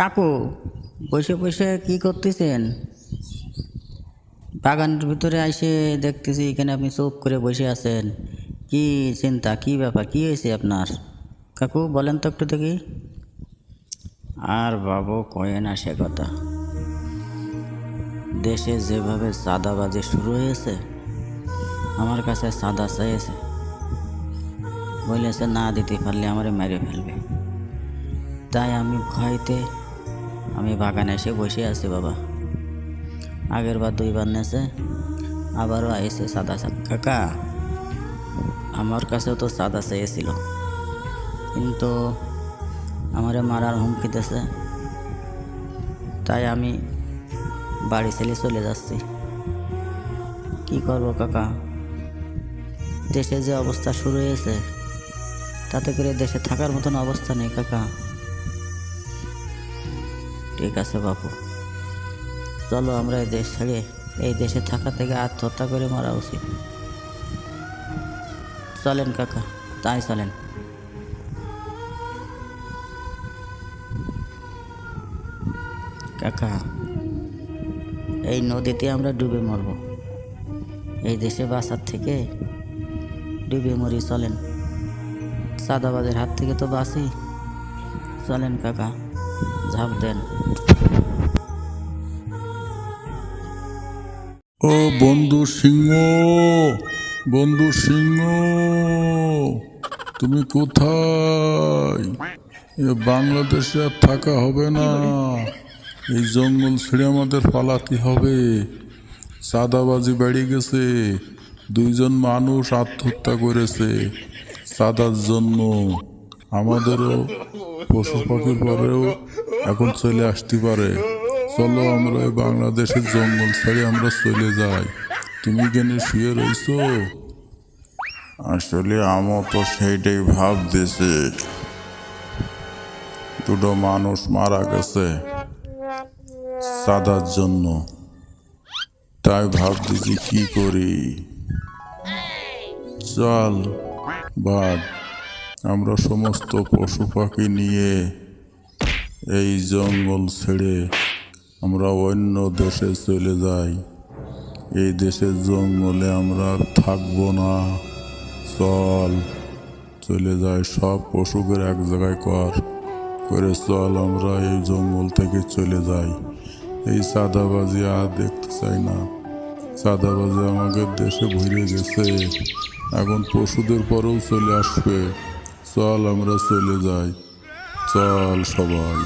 কাকু, বসে বসে কি করতেছেন? বাগানের ভিতরে আইসে দেখতেছি এখানে আপনি চুপ করে বসে আছেন। কি চিন্তা, কি ব্যাপার, কি হয়েছে আপনার? কাকু বলেন তো একটু দেখি। আর বাবু কয়ে না সে কথা। দেশে যেভাবে চাঁদাবাজি শুরু হয়েছে, আমার কাছে চাঁদা চাইছে, বলেছে না দিতে পারলে আমারে মেরে ফেলবে। তাই আমি ভয়তে আমি বাগানে এসে বসে আছি বাবা। আগের বার 2 বার নেছে, আবারও আইসে চাঁদা কাকা। আমার কাছেও তো চাঁদা চেয়েছিল, কিন্তু আমারে মারার হুমকি দিয়েছে। তাই আমি বাড়ি ছেড়ে চলে যাচ্ছি। কি করব কাকা, দেশে যে অবস্থা শুরু হয়েছে, তাতে করে দেশে থাকার মতন অবস্থা নেই কাকা। ঠিক আছে বাপু, চলো আমরা এই দেশ ছেড়ে এই দেশে থাকা থেকে আত্মহত্যা করে মারা উচিত। চলেন কাকা, তাই চলেন। কাকা, এই নদীতে আমরা ডুবে মরব, এই দেশে বাঁচার থেকে ডুবে মরি। চলেন, চাঁদাবাজের হাত থেকে তো বাঁচি। চলেন কাকা, ঝাঁপ দেন। ও বন্ধু সিংহ, বন্ধু সিংহ, তুমি কোথায়? বাংলাদেশে আর থাকা হবে না, এই জঙ্গল ছেড়ে আমাদের পালাতে হবে। চাঁদাবাজি বেড়ে গেছে, 2জন মানুষ আত্মহত্যা করেছে চাঁদার জন্য। আমাদেরও পশু পাখির পরেও এখন চলে আসতে পারে। চলো আমরা বাংলাদেশের জঙ্গল ছেড়ে আমরা চলে যাই। তুমি কেন শুয়ে রইছো? আসলে আমার তো সেইটাই ভাবতেছি। 2টো মানুষ মারা গেছে চাঁদার জন্য, তাই ভাবতেছি কি করি। চল বাদ, আমরা সমস্ত পশু পাখি নিয়ে এই জঙ্গল ছেড়ে আমরা অন্য দেশে চলে যাই। এই দেশের জঙ্গলে আমরা আর থাকবো না। চল চলে যাই, সব পশুকে এক জায়গায় করে চল আমরা এই জঙ্গল থেকে চলে যাই। এই চাঁদাবাজি আর দেখতে চাই না। চাঁদাবাজি আমাদের দেশে ভরে গেছে, এখন পশুদের পরেও চলে আসবে। চল আমরা চলে যাই, চল সবাই।